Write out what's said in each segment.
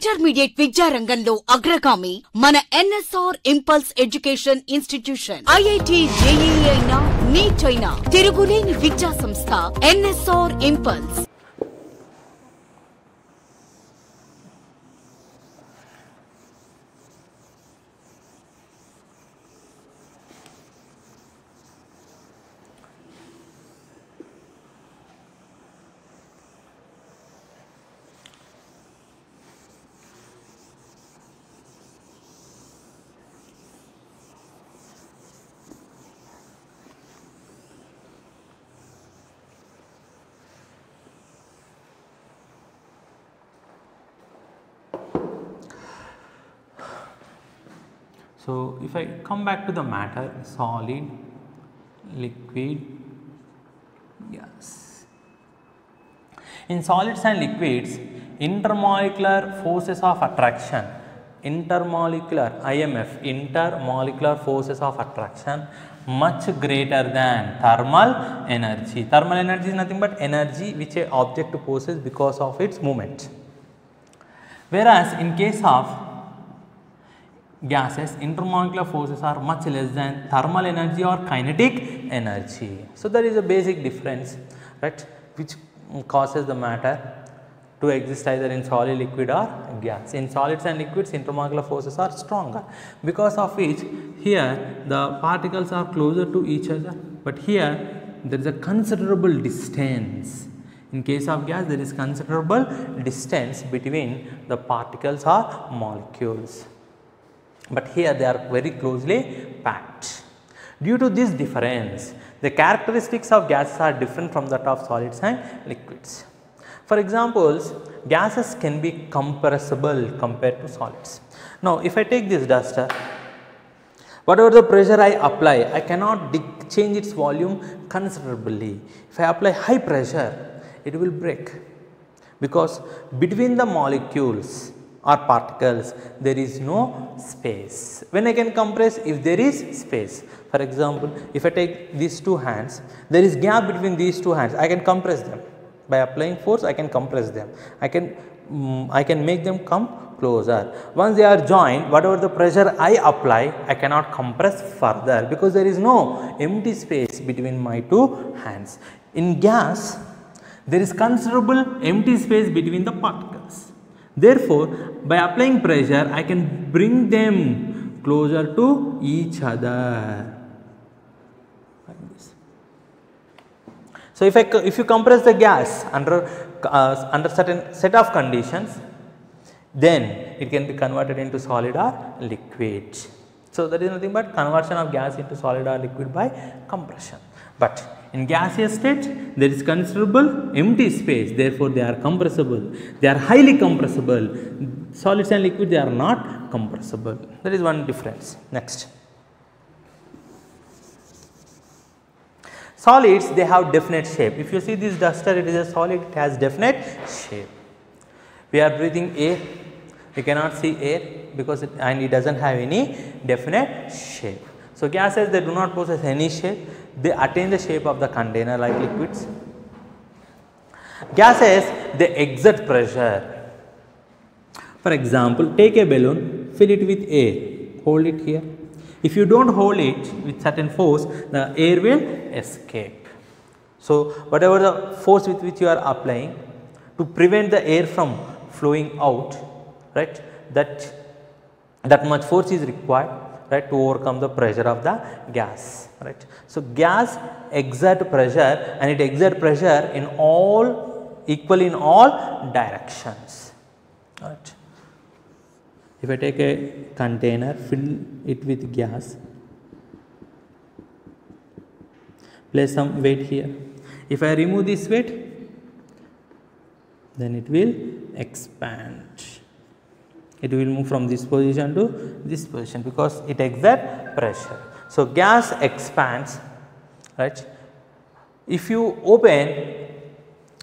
Intermediate విద్యా రంగంలో అగ్రగామి మన NSR impulse education institution. IIT, JEE అయినా, నీట్ అయినా తిరుగులేని విద్యా సంస్థ NSR impulse. So, if I come back to the matter, solid, liquid, gas. In solids and liquids, intermolecular forces of attraction, intermolecular IMF, intermolecular forces of attraction much greater than thermal energy. Thermal energy is nothing but energy which a object possesses because of its movement. Whereas in case of gases, intermolecular forces are much less than thermal energy or kinetic energy. So, there is a basic difference, right, which causes the matter to exist either in solid, liquid or gas. In solids and liquids, intermolecular forces are stronger, because of which here the particles are closer to each other, but here there is a considerable distance. In case of gas, there is considerable distance between the particles or molecules, but here they are very closely packed. Due to this difference, the characteristics of gases are different from that of solids and liquids. For examples, gases can be compressible compared to solids. Now, if I take this duster, whatever the pressure I apply, I cannot change its volume considerably. If I apply high pressure, it will break, because between the molecules or particles there is no space. When I can compress, if there is space, for example, if I take these two hands, there is gap between these two hands, I can compress them. By applying force, I can compress them, I can make them come closer. Once they are joined, whatever the pressure I apply, I cannot compress further, because there is no empty space between my two hands. In gas, there is considerable empty space between the particles. Therefore, by applying pressure, I can bring them closer to each other, like this. So, if you compress the gas under certain set of conditions, then it can be converted into solid or liquid. So, that is nothing but conversion of gas into solid or liquid by compression. But in gaseous state, there is considerable empty space, therefore they are compressible, they are highly compressible. Solids and liquids, they are not compressible. That is one difference. Next, solids, they have definite shape. If you see this duster, it is a solid, it has definite shape. We are breathing air, we cannot see air because it does not have any definite shape. So, gases, they do not possess any shape, they attain the shape of the container like liquids. Gases, they exert pressure. For example, take a balloon, fill it with air, hold it here. If you do not hold it with certain force, the air will escape. So, whatever the force with which you are applying to prevent the air from flowing out, right, that much force is required, right, to overcome the pressure of the gas, right. So, gas exert pressure, and it exert pressure in equally in all directions, right. If I take a container, fill it with gas, place some weight here. If I remove this weight, then it will expand. It will move from this position to this position because it exerts pressure. So, gas expands, right. If you open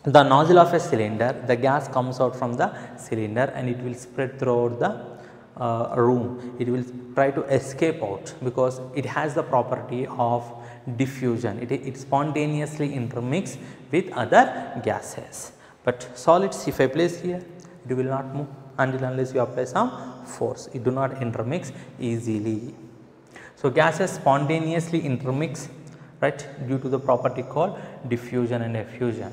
the nozzle of a cylinder, the gas comes out from the cylinder and it will spread throughout the room. It will try to escape out because it has the property of diffusion. It spontaneously intermixes with other gases. But solids, if I place here, it will not move until unless you apply some force. It do not intermix easily. So gases spontaneously intermix, right, due to the property called diffusion and effusion.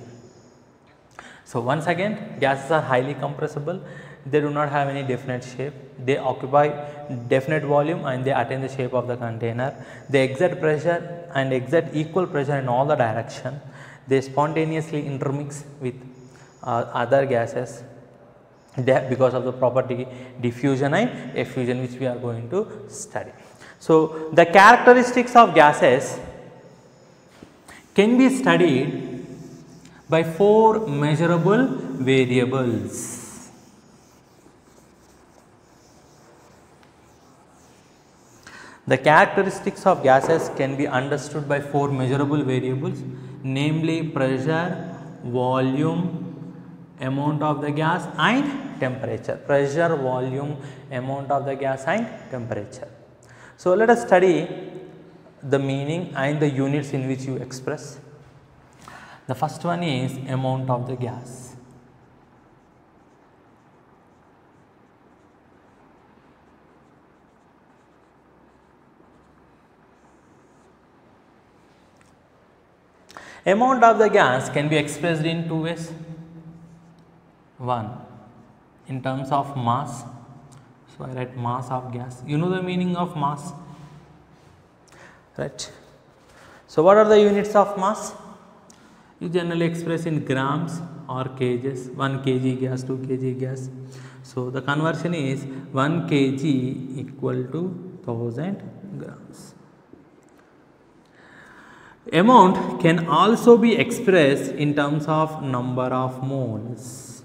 So once again, gases are highly compressible. They do not have any definite shape. They occupy definite volume and they attain the shape of the container. They exert pressure and exert equal pressure in all the direction. They spontaneously intermix with other gases because of the property diffusion and effusion, which we are going to study. So the characteristics of gases can be studied by 4 measurable variables. The characteristics of gases can be understood by 4 measurable variables, namely pressure, volume, amount of the gas and temperature. Pressure, volume, amount of the gas and temperature. So let us study the meaning and the units in which you express. The first one is amount of the gas. Amount of the gas can be expressed in 2 ways. One, in terms of mass. So I write mass of gas. You know the meaning of mass, right? So what are the units of mass? You generally express in grams or kgs. 1 kg gas, 2 kg gas. So the conversion is 1 kg equal to 1000 grams. Amount can also be expressed in terms of number of moles.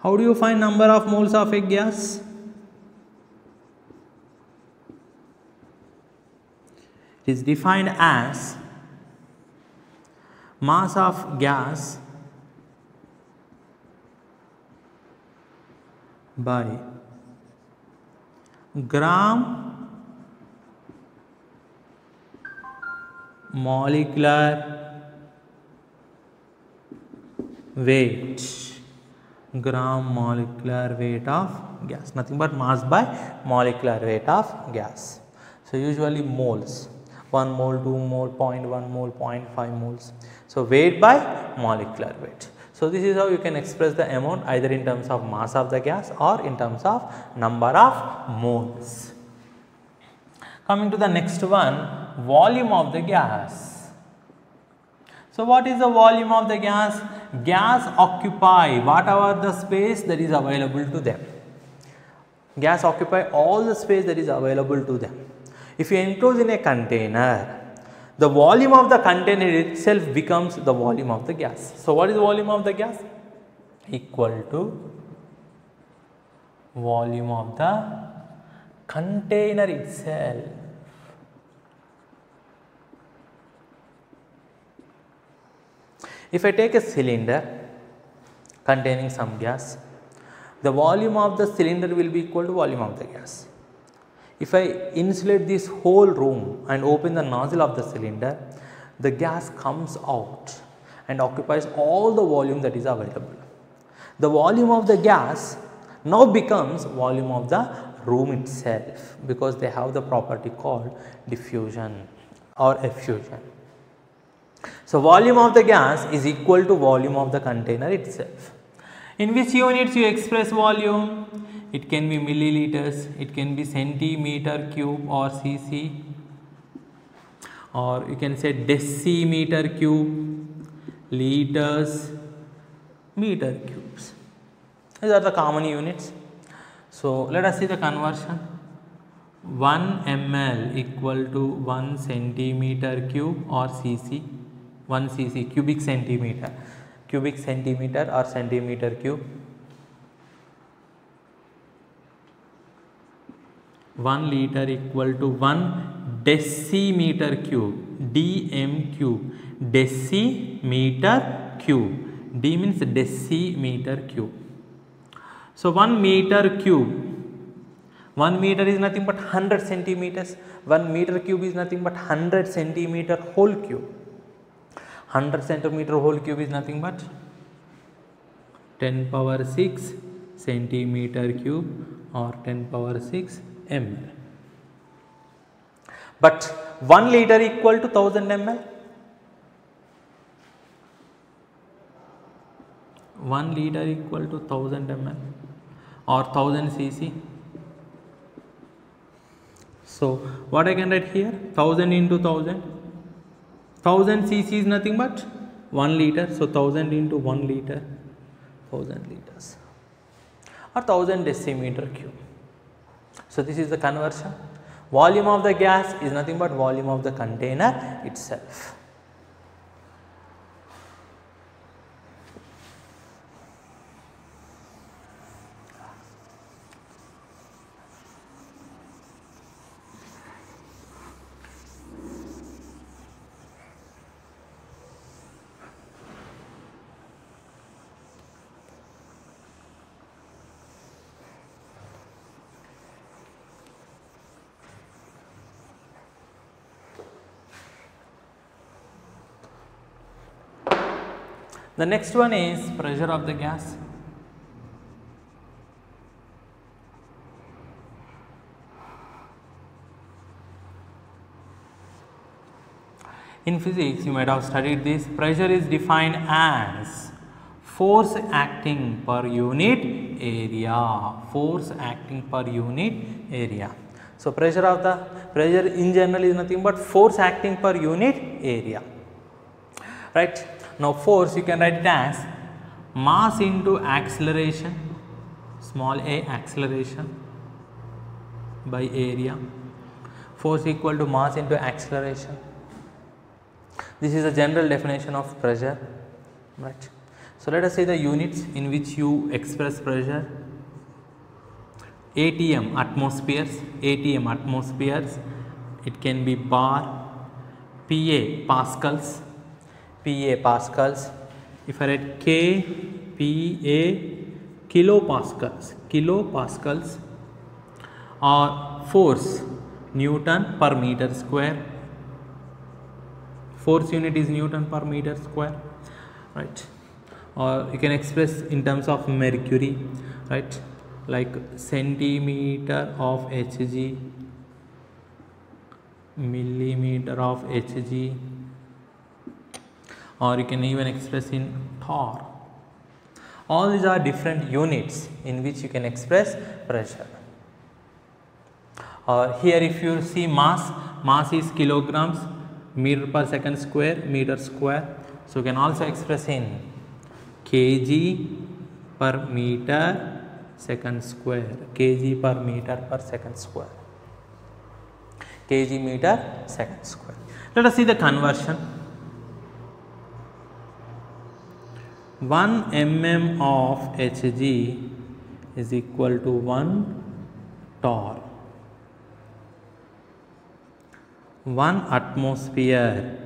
How do you find number of moles of a gas? It is defined as mass of gas by gram molecular weight. Gram molecular weight of gas, nothing but mass by molecular weight of gas. So usually moles, 1 mole, 2 mole, 0.1 mole, 0.5 moles. So weight by molecular weight. So this is how you can express the amount either in terms of mass of the gas or in terms of number of moles. Coming to the next one, volume of the gas. So what is the volume of the gas? Gas occupy whatever the space that is available to them. Gas occupy all the space that is available to them. If you enclose in a container, the volume of the container itself becomes the volume of the gas. So what is the volume of the gas? Equal to volume of the container itself. If I take a cylinder containing some gas, the volume of the cylinder will be equal to volume of the gas. If I insulate this whole room and open the nozzle of the cylinder, the gas comes out and occupies all the volume that is available. The volume of the gas now becomes volume of the room itself because they have the property called diffusion or effusion. So volume of the gas is equal to volume of the container itself. In which units you express volume? It can be milliliters, it can be centimeter cube or cc, or you can say decimeter cube, liters, meter cubes. These are the common units. So let us see the conversion. 1 ml equal to 1 centimeter cube or cc. 1 cc, cubic centimeter or centimeter cube. 1 liter equal to 1 decimeter cube, dm cube, decimeter cube, d means decimeter cube. So 1 meter cube, 1 meter is nothing but 100 centimeters, 1 meter cube is nothing but 100 centimeter whole cube. 100 centimeter whole cube is nothing but 10 power 6 centimeter cube or 10 power 6 ml. But 1 liter equal to 1000 ml. 1 liter equal to 1000 ml or 1000 cc. So what I can write here, 1000 into 1000. 1000 cc is nothing but 1 liter. So 1000 into 1 liter, 1000 liters or 1000 decimeter cube. So this is the conversion. Volume of the gas is nothing but volume of the container itself. The next one is pressure of the gas. In physics, you might have studied this. Pressure is defined as force acting per unit area. Force acting per unit area. So pressure in general is nothing but force acting per unit area. Right? Now force you can write it as mass into acceleration, small a acceleration by area. Force equal to mass into acceleration. This is a general definition of pressure, right? So let us say the units in which you express pressure. ATM atmospheres, ATM atmospheres, it can be bar, PA pascals, PA pascals. If I write K, PA kilopascals, kilopascals, or force Newton per meter square. Force unit is Newton per meter square, right? Or you can express in terms of mercury, right? Like centimeter of Hg, millimeter of Hg, or you can even express in torr. All these are different units in which you can express pressure. Here if you see mass is kilograms, meter per second square, meter square. So you can also express in kg per meter second square, kg per meter per second square, kg meter second square. Let us see the conversion. 1 mm of Hg is equal to 1 torr. 1 atmosphere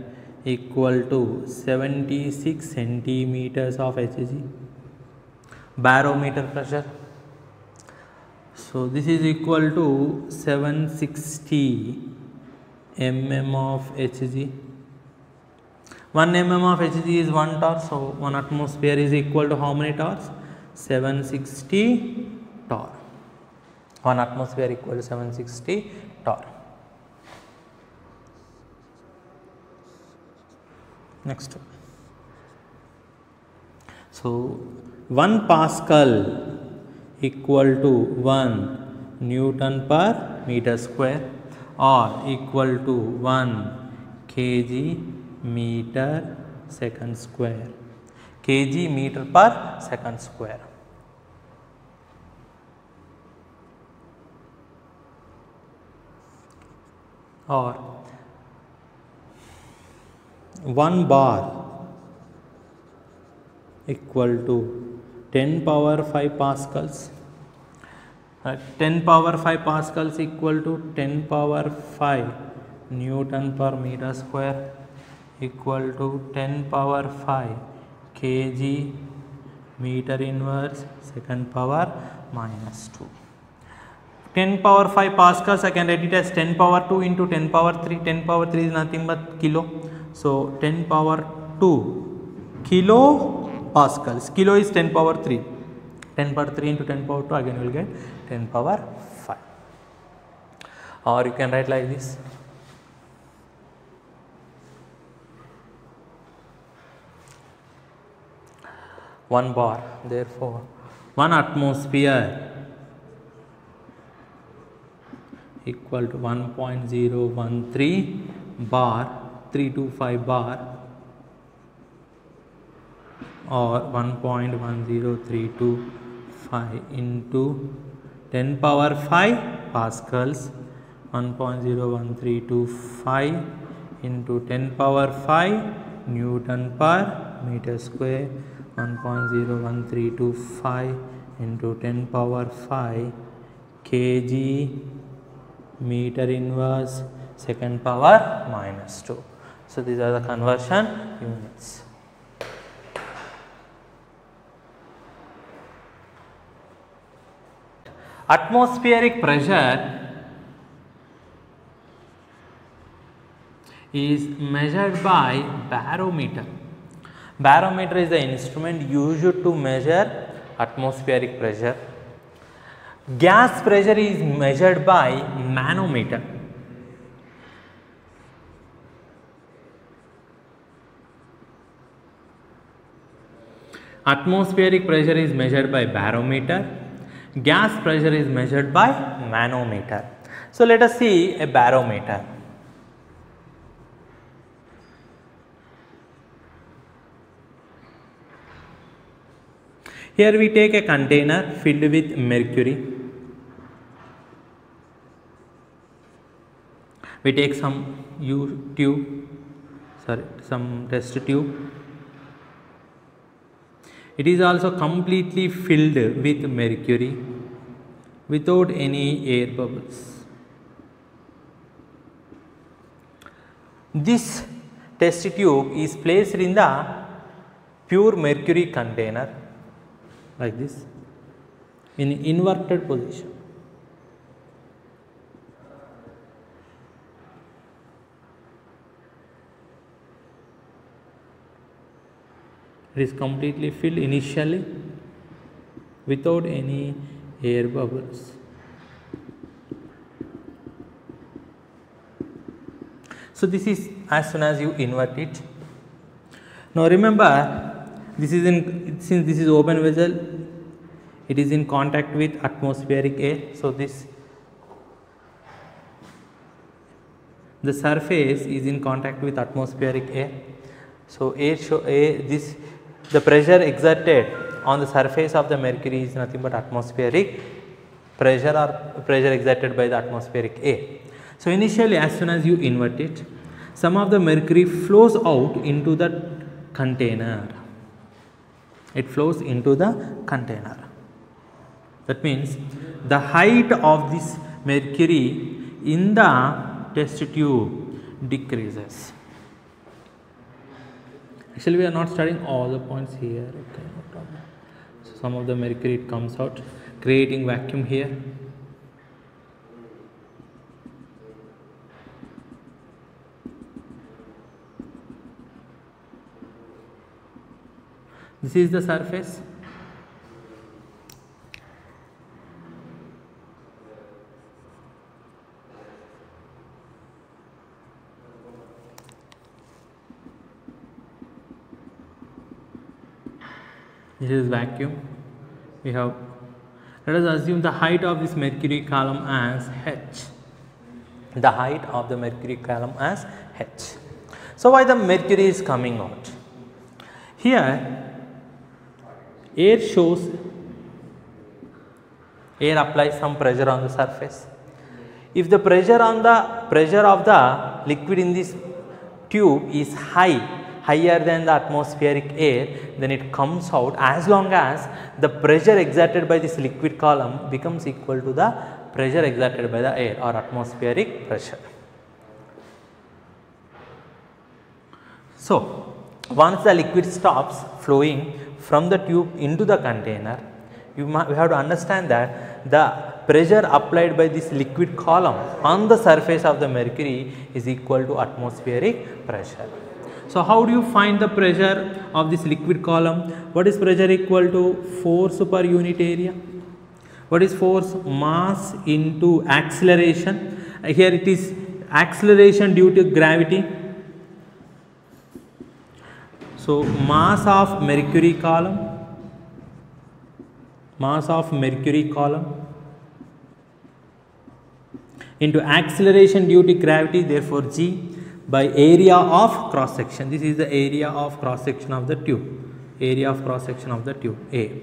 equal to 76 centimeters of Hg, barometer pressure. So this is equal to 760 mm of Hg. 1 mm of Hg is 1 torr, so 1 atmosphere is equal to how many torrs? 760 torr. 1 atmosphere equal to 760 torr. Next one. So 1 Pascal equal to 1 Newton per meter square or equal to 1 kg meter second square, kg meter per second square. Or 1 bar equal to 10 power 5 pascals. 10 power 5 pascals equal to 10 power 5 Newton per meter square equal to 10 power 5 kg meter inverse second power minus 2. 10 power 5 pascals I can write it as 10 power 2 into 10 power 3. 10 power 3 is nothing but kilo. So 10 power 2 kilo pascals. Kilo is 10 power 3. 10 power 3 into 10 power 2, again you will get 10 power 5. Or you can write like this. One bar, therefore 1 atmosphere equal to 1.013 bar 325 bar, or 1.10325 into 10 power 5 pascals, 1.01325 into 10 power 5 Newton per meter square, 1.01325 into 10 power 5 kg meter inverse second power minus 2. So, these are the conversion units. Atmospheric pressure is measured by barometer. Barometer is the instrument used to measure atmospheric pressure. Gas pressure is measured by manometer. Atmospheric pressure is measured by barometer. Gas pressure is measured by manometer. So, let us see a barometer. Here we take a container filled with mercury. We take some some test tube. It is also completely filled with mercury without any air bubbles. This test tube is placed in the pure mercury container like this in inverted position. It is completely filled initially without any air bubbles. So, this is as soon as you invert it. Now, remember, this is since this is open vessel, it is in contact with atmospheric air. So, the surface is in contact with atmospheric air. So, the pressure exerted on the surface of the mercury is nothing but atmospheric pressure or pressure exerted by the atmospheric air. So, initially as soon as you invert it, some of the mercury flows out into the container. It flows into the container. That means the height of this mercury in the test tube decreases. Actually, we are not studying all the points here. Okay, no problem. So, some of the mercury it comes out, creating vacuum here. This is the surface. This is vacuum. We have, let us assume the height of this mercury column as h. The height of the mercury column as h. So, why the mercury is coming out? Here, air applies some pressure on the surface. If the pressure of the liquid in this tube is higher than the atmospheric air, then it comes out as long as the pressure exerted by this liquid column becomes equal to the pressure exerted by the air or atmospheric pressure. So, once the liquid stops flowing from the tube into the container, we have to understand that the pressure applied by this liquid column on the surface of the mercury is equal to atmospheric pressure. So how do you find the pressure of this liquid column? What is pressure equal to? Force per unit area. What is force? Mass into acceleration. Here it is acceleration due to gravity. So mass of mercury column into acceleration due to gravity, therefore G, by area of cross section. This is the area of cross section of the tube. Area of cross section of the tube, A.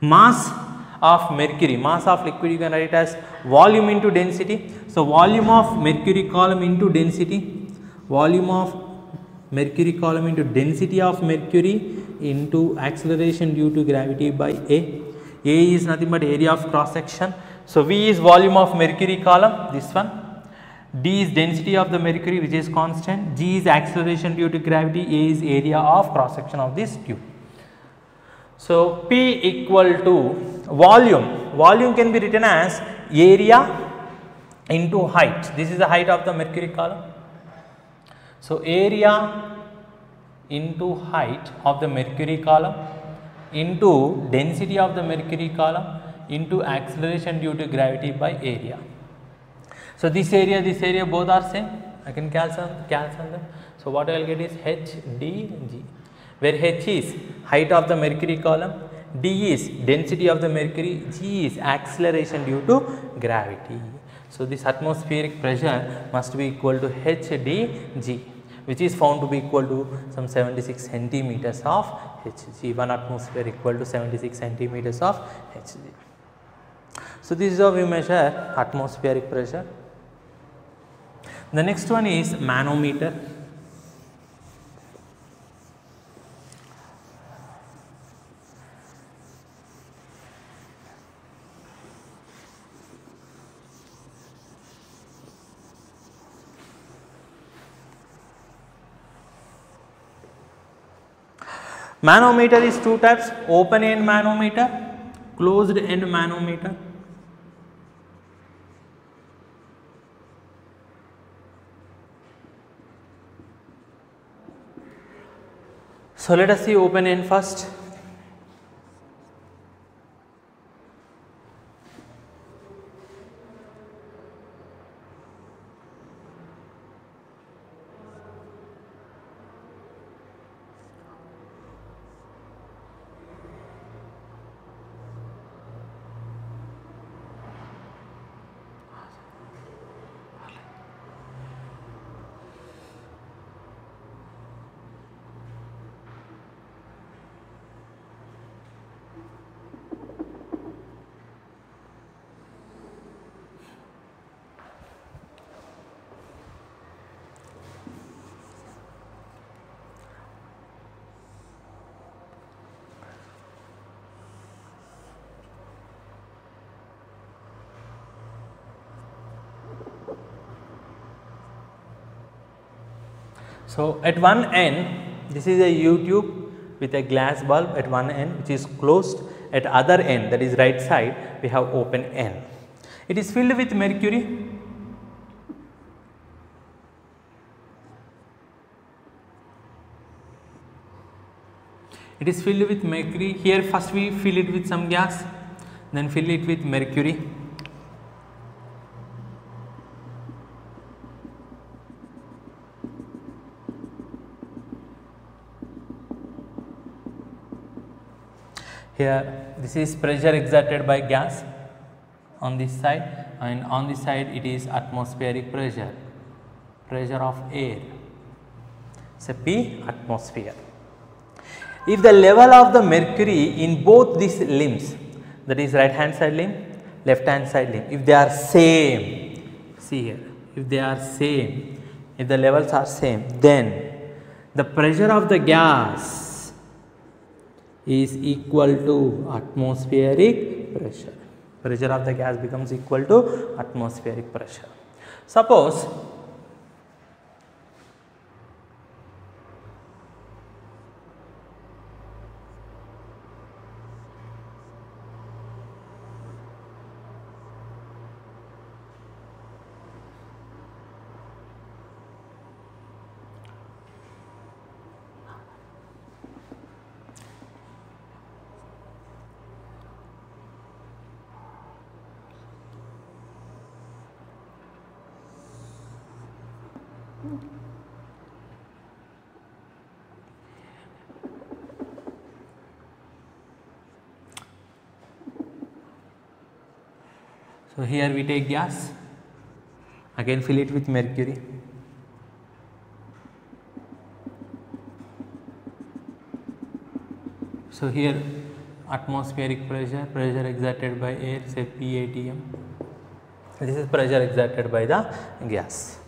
Mass of mercury, mass of liquid, you can write as volume into density. So volume of mercury column into density, volume of mercury column into density of mercury into acceleration due to gravity by A. A is nothing but area of cross section. So V is volume of mercury column, this one. D is density of the mercury, which is constant. G is acceleration due to gravity. A is area of cross section of this tube. So P equal to volume. Volume can be written as area into height. This is the height of the mercury column. So area into height of the mercury column into density of the mercury column into acceleration due to gravity by area. So this area both are same. I can cancel them. So what I will get is H D G, where H is height of the mercury column, D is density of the mercury, G is acceleration due to gravity. So this atmospheric pressure must be equal to H D G, which is found to be equal to some 76 centimeters of Hg. 1 atmosphere equal to 76 centimeters of Hg. So this is how we measure atmospheric pressure. The next one is manometer. Manometer is two types: open end manometer, closed end manometer. So let us see open end first. So at one end, this is a U tube with a glass bulb at one end which is closed. At other end, that is right side, we have open end. It is filled with mercury. It is filled with mercury. Here first we fill it with some gas, then fill it with mercury. Here this is pressure exerted by gas on this side, and on this side it is atmospheric pressure, pressure of air. So P atmosphere. If the level of the mercury in both these limbs, that is right hand side limb, left hand side limb, if they are same, see here, if they are same, if the levels are same, then the pressure of the gas is equal to atmospheric pressure. Pressure of the gas becomes equal to atmospheric pressure. Suppose So here we take gas, again fill it with mercury. So here atmospheric pressure, pressure exerted by air, say P atm. This is pressure exerted by the gas.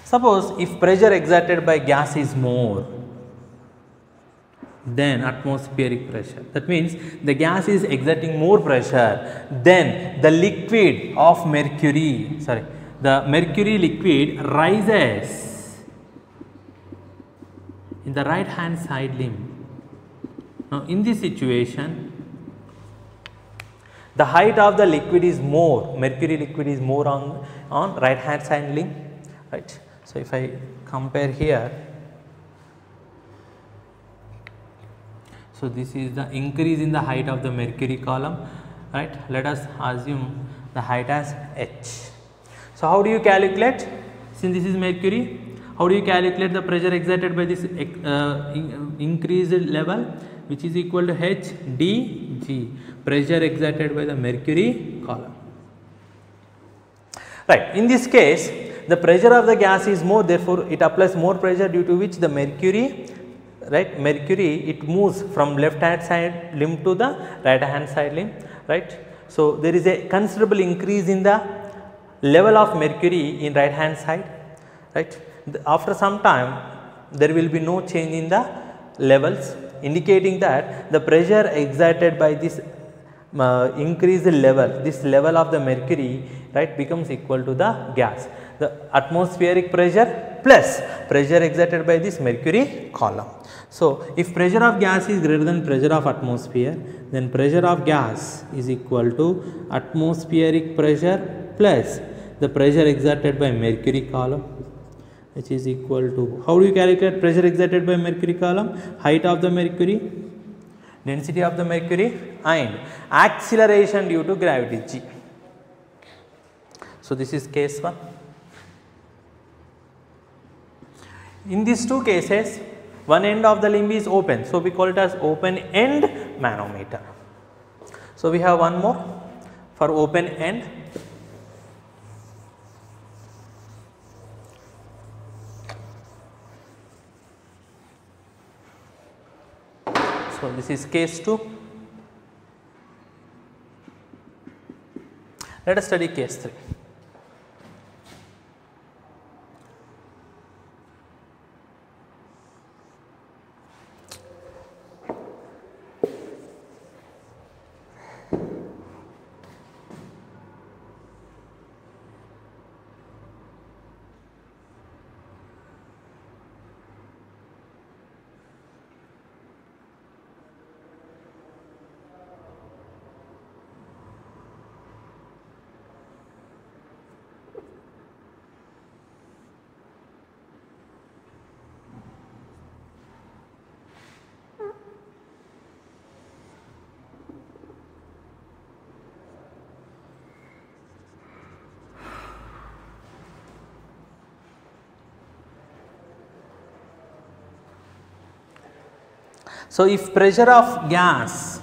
Suppose if pressure exerted by gas is more than atmospheric pressure, that means the gas is exerting more pressure, then the liquid of mercury, the mercury liquid rises in the right hand side limb. Now in this situation, the height of the liquid is more, mercury liquid is more on right hand side limb, right. So if I compare here, so this is the increase in the height of the mercury column, right. Let us assume the height as h. So how do you calculate, since this is mercury, how do you calculate the pressure exerted by this increased level, which is equal to h dg, pressure exerted by the mercury column, right. In this case, the pressure of the gas is more, therefore it applies more pressure, due to which the mercury, right, mercury it moves from left hand side limb to the right hand side limb, right. So there is a considerable increase in the level of mercury in right hand side, right. After some time there will be no change in the levels, indicating that the pressure exerted by this increased level, this level of the mercury, right, becomes equal to the gas, the atmospheric pressure plus pressure exerted by this mercury column. So if pressure of gas is greater than pressure of atmosphere, then pressure of gas is equal to atmospheric pressure plus the pressure exerted by mercury column, which is equal to, how do you calculate pressure exerted by mercury column? Height of the mercury, density of the mercury, and acceleration due to gravity g. So this is case 1. In these two cases, one end of the limb is open, so we call it as open end manometer. So we have one more for open end. So this is case 2. Let us study case 3. So if pressure of gas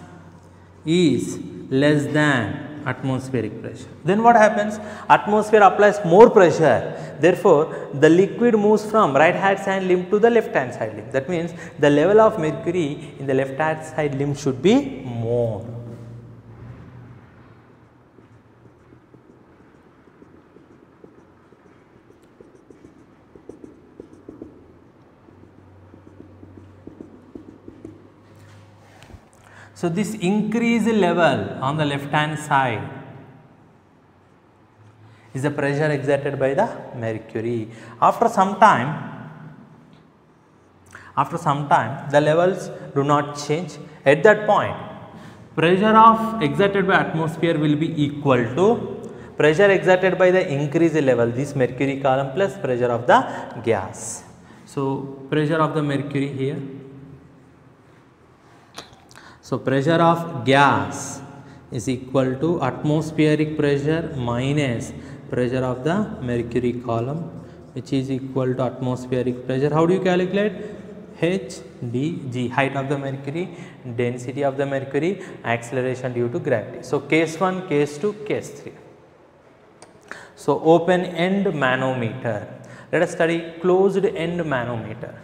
is less than atmospheric pressure, then what happens? Atmosphere applies more pressure, therefore the liquid moves from right hand side limb to the left hand side limb. That means the level of mercury in the left hand side limb should be more. So this increased level on the left hand side is the pressure exerted by the mercury. After some time the levels do not change. At that point, pressure of exerted by atmosphere will be equal to pressure exerted by the increased level, this mercury column, plus pressure of the gas. So pressure of the mercury here. So pressure of gas is equal to atmospheric pressure minus pressure of the mercury column, which is equal to atmospheric pressure. How do you calculate? H d g, height of the mercury, density of the mercury, acceleration due to gravity. So case 1, case 2, case 3. So open end manometer. Let us study closed end manometer.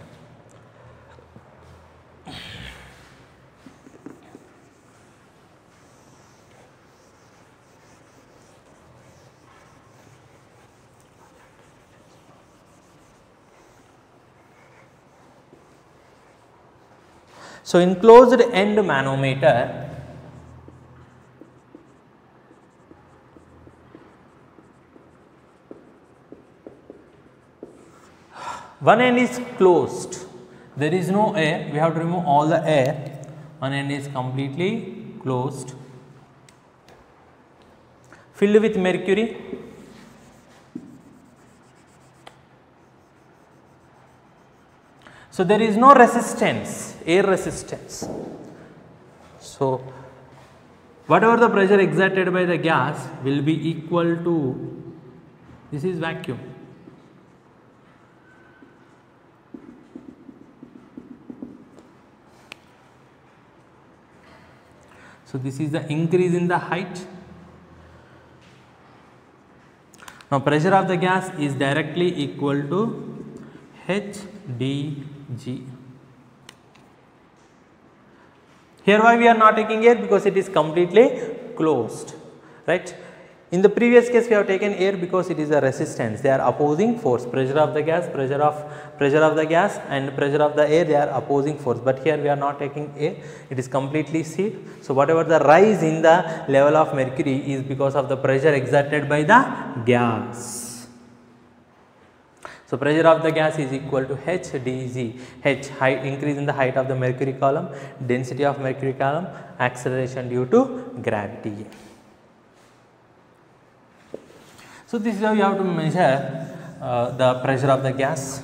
So in closed end manometer, one end is closed, there is no air, we have to remove all the air, one end is completely closed, filled with mercury. So there is no resistance, air resistance. So whatever the pressure exerted by the gas will be equal to, this is vacuum. So this is the increase in the height. Now pressure of the gas is directly equal to H d g. Here why we are not taking air? Because it is completely closed, right? In the previous case we have taken air because it is a resistance, they are opposing force. Pressure of the gas, pressure of the gas and pressure of the air, they are opposing force, but here we are not taking air, it is completely sealed. So whatever the rise in the level of mercury is because of the pressure exerted by the gas. So pressure of the gas is equal to H dg, H height, increase in the height of the mercury column, density of mercury column, acceleration due to gravity. So this is how you have to measure the pressure of the gas.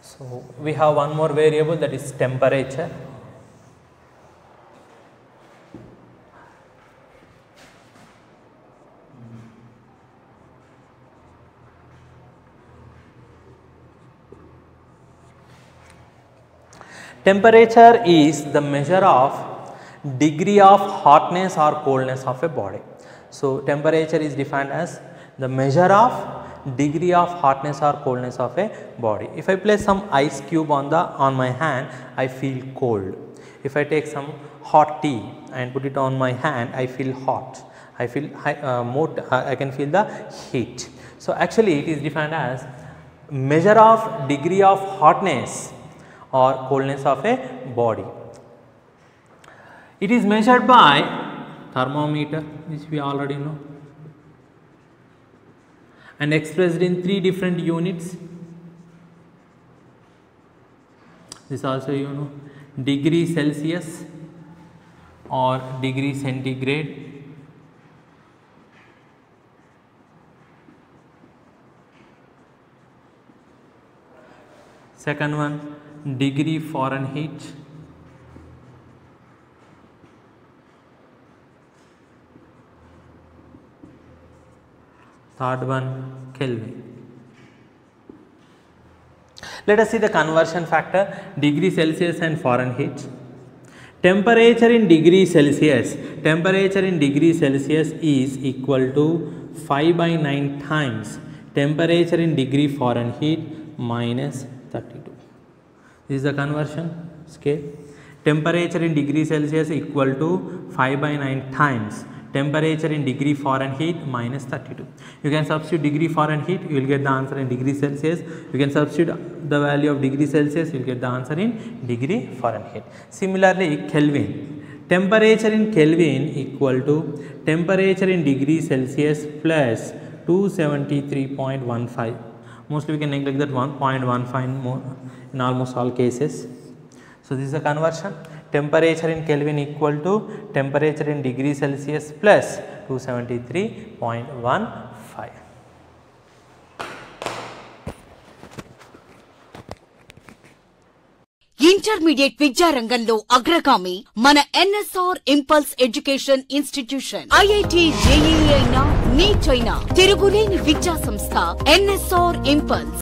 So we have one more variable, that is temperature. Temperature is the measure of degree of hotness or coldness of a body. So temperature is defined as the measure of degree of hotness or coldness of a body. If I place some ice cube on my hand, I feel cold. If I take some hot tea and put it on my hand, I feel hot. I feel I can feel the heat. So actually it is defined as measure of degree of hotness or coldness of a body. It is measured by thermometer, which we already know, and expressed in 3 different units. This also you know, degree Celsius or degree centigrade, second one degree Fahrenheit, third one Kelvin. Let us see the conversion factor, degree Celsius and Fahrenheit. Temperature in degree Celsius, is equal to 5/9 times temperature in degree Fahrenheit minus 32. This is the conversion scale. Temperature in degree Celsius equal to 5/9 times temperature in degree Fahrenheit minus 32. You can substitute degree Fahrenheit, you will get the answer in degree Celsius. You can substitute the value of degree Celsius, you will get the answer in degree Fahrenheit. Similarly, Kelvin. Temperature in Kelvin equal to temperature in degree Celsius plus 273.15. Mostly we can neglect that 1.15 more in almost all cases. So this is the conversion. Temperature in Kelvin equal to temperature in degree Celsius plus 273.15. Intermediate విద్యా రంగంలో అగ్రగామి మన NSR impulse education institution. IIT JEE అయినా neat అయినా తిరుగులేని విద్యా సంస్థ NSR impulse.